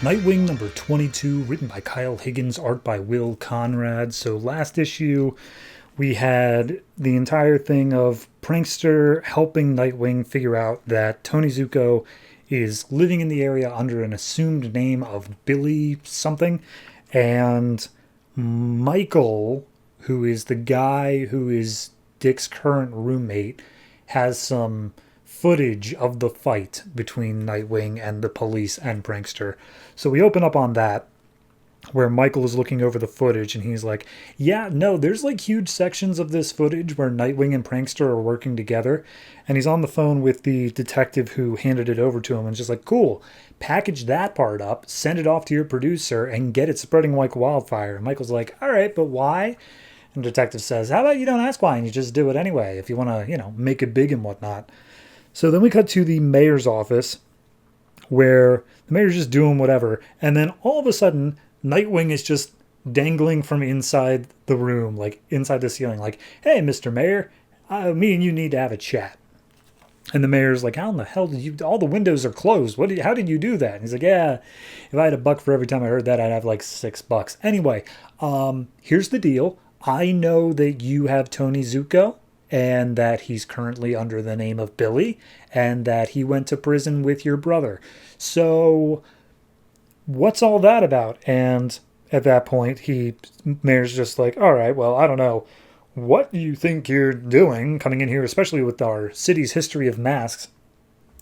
Nightwing number 22, written by Kyle Higgins, art by Will Conrad. So last issue, we had the entire thing of Prankster helping Nightwing figure out that Tony Zuko is living in the area under an assumed name of Billy something. And Michael, who is the guy who is Dick's current roommate, has some footage of the fight between Nightwing and the police and Prankster. So we open up on that, where Michael is looking over the footage and he's like, yeah, no, there's like huge sections of this footage where Nightwing and Prankster are working together. And he's on the phone with the detective who handed it over to him and just like, cool, package that part up, send it off to your producer and get it spreading like wildfire. And Michael's like, all right, but why? And the detective says, how about you don't ask why and you just do it anyway if you want to, make it big and whatnot. So then we cut to the mayor's office where the mayor's just doing whatever. And then all of a sudden, Nightwing is just dangling from inside the room, like inside the ceiling, like, hey, Mr. Mayor, me and you need to have a chat. And the mayor's like, how in the hell did you, all the windows are closed. How did you do that? And he's like, yeah, if I had $1 for every time I heard that, I'd have like $6. Anyway, here's the deal. I know that you have Tony Zuko and that he's currently under the name of Billy and that he went to prison with your brother. So what's all that about? And at that point, Mayor's just like, all right, well, I don't know what you think you're doing coming in here, especially with our city's history of masks.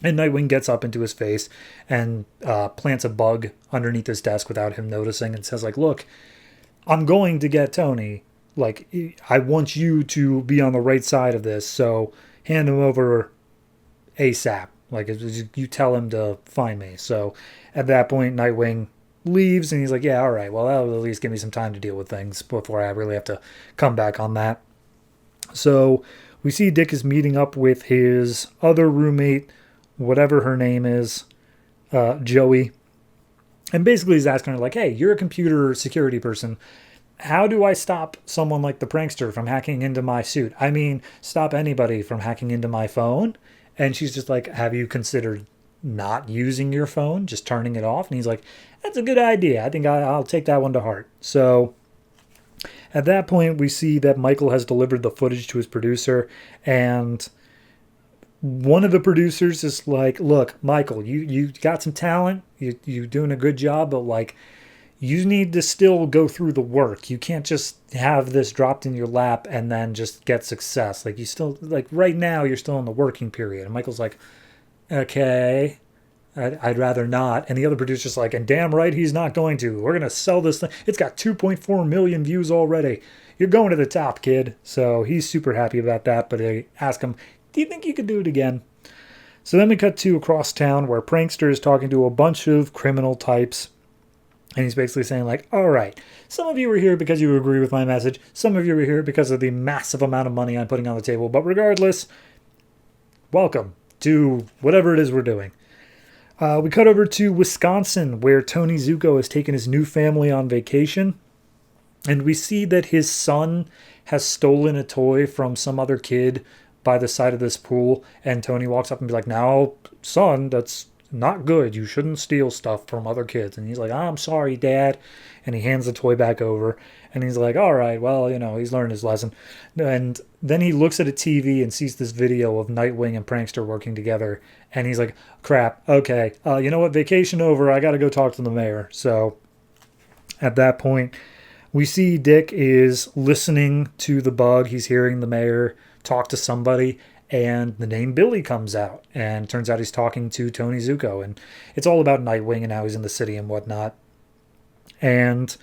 And Nightwing gets up into his face and plants a bug underneath his desk without him noticing and says like, look, I'm going to get Tony. Like, I want you to be on the right side of this, so hand him over ASAP. Like, you tell him to find me. So at that point, Nightwing leaves, and he's like, yeah, all right, well, that'll at least give me some time to deal with things before I really have to come back on that. So we see Dick is meeting up with his other roommate, whatever her name is, Joey. And basically he's asking her, like, hey, you're a computer security person. How do I stop someone like the prankster from hacking into my suit? I mean, stop anybody from hacking into my phone? And she's just like, have you considered not using your phone, just turning it off? And he's like, that's a good idea. I think I'll take that one to heart. So at that point, we see that Michael has delivered the footage to his producer. And one of the producers is like, look, Michael, you got some talent. You're doing a good job, but like, you need to still go through the work. You can't just have this dropped in your lap and then just get success. Like, you still, like, right now, you're still in the working period. And Michael's like, okay, I'd rather not. And the other producer's like, and damn right he's not going to. We're going to sell this thing. It's got 2.4 million views already. You're going to the top, kid. So he's super happy about that. But they ask him, do you think you could do it again? So then we cut to across town where Prankster is talking to a bunch of criminal types. And he's basically saying like, all right, some of you are here because you agree with my message. Some of you are here because of the massive amount of money I'm putting on the table. But regardless, welcome to whatever it is we're doing. We cut over to Wisconsin where Tony Zuko has taken his new family on vacation. And we see that his son has stolen a toy from some other kid by the side of this pool. And Tony walks up and be like, now, son, that's not good. You shouldn't steal stuff from other kids. And he's like, I'm sorry, Dad. And he hands the toy back over. And he's like, all right, well, he's learned his lesson. And then he looks at a TV and sees this video of Nightwing and Prankster working together. And he's like, crap, okay. You know what? Vacation over. I got to go talk to the mayor. So at that point, we see Dick is listening to the bug. He's hearing the mayor talk to somebody. And the name Billy comes out, and it turns out he's talking to Tony Zuko, and it's all about Nightwing and how he's in the city and whatnot. And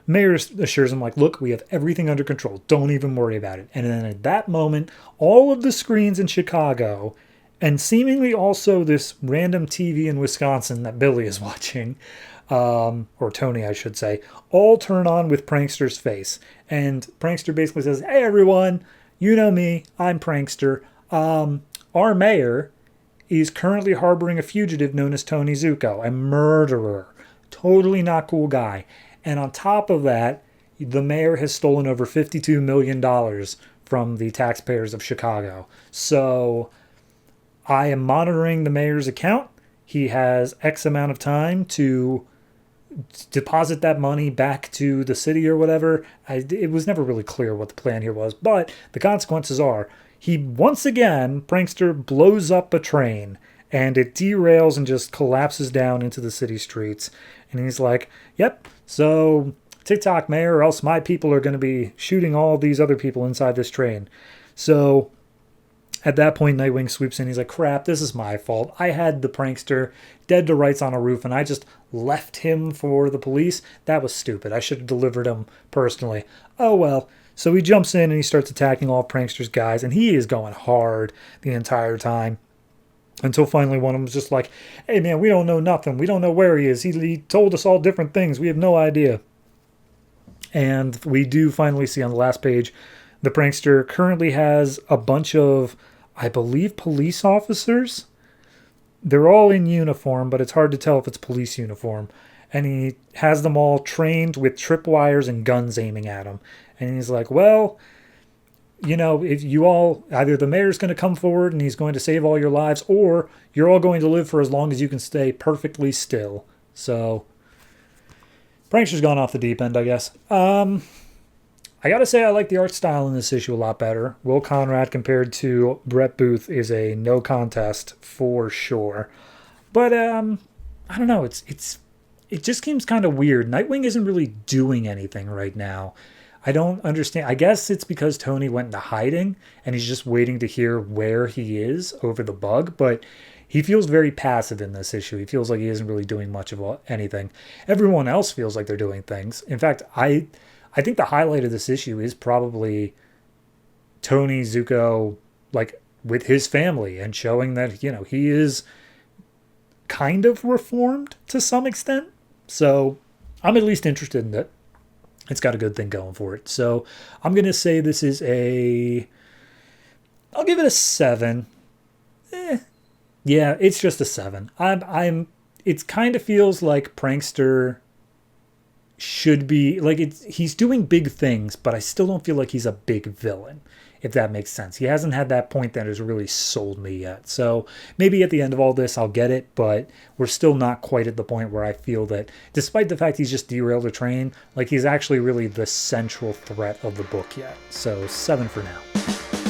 Mayor assures him, like, look, we have everything under control. Don't even worry about it. And then at that moment, all of the screens in Chicago, and seemingly also this random TV in Wisconsin that Billy is watching, or Tony, I should say, all turn on with Prankster's face. And Prankster basically says, hey, everyone, you know me, I'm Prankster. Our mayor is currently harboring a fugitive known as Tony Zuko, a murderer. Totally not cool guy. And on top of that, the mayor has stolen over $52 million from the taxpayers of Chicago. So I am monitoring the mayor's account. He has X amount of time to deposit that money back to the city or whatever. It was never really clear what the plan here was, but the consequences are he once again, Prankster blows up a train and it derails and just collapses down into the city streets. And he's like, yep, so TikTok mayor, or else my people are going to be shooting all these other people inside this train. So at that point, Nightwing swoops in. He's like, crap, this is my fault. I had the prankster dead to rights on a roof, and I just left him for the police. That was stupid. I should have delivered him personally. Oh, well. So he jumps in and he starts attacking all Prankster's guys, and he is going hard the entire time. Until finally one of them's just like, hey, man, we don't know nothing. We don't know where he is. He told us all different things. We have no idea. And we do finally see on the last page, the prankster currently has a bunch of, I believe, police officers. They're all in uniform, but it's hard to tell if it's police uniform. And he has them all trained with tripwires and guns aiming at them. And he's like, well, you know, if you all, either the mayor's going to come forward and he's going to save all your lives, or you're all going to live for as long as you can stay perfectly still. So, prankster's gone off the deep end, I guess. I gotta say I like the art style in this issue a lot better. Will Conrad compared to Brett Booth is a no contest for sure. But I don't know, it just seems kind of weird. Nightwing isn't really doing anything right now. I don't understand. I guess it's because Tony went into hiding and he's just waiting to hear where he is over the bug, but he feels very passive in this issue. He feels like he isn't really doing much of anything. Everyone else feels like they're doing things. In fact, I think the highlight of this issue is probably Tony Zuko, like, with his family and showing that, you know, he is kind of reformed to some extent. So I'm at least interested in it. It's got a good thing going for it. So I'm going to say this is I'll give it a 7. Yeah, it's just a 7. It kind of feels like Prankster should be, like, he's doing big things, but I still don't feel like he's a big villain, if that makes sense. He hasn't had that point that has really sold me yet. So maybe at the end of all this, I'll get it, but we're still not quite at the point where I feel that, despite the fact he's just derailed a train, like, he's actually really the central threat of the book yet. So 7 for now.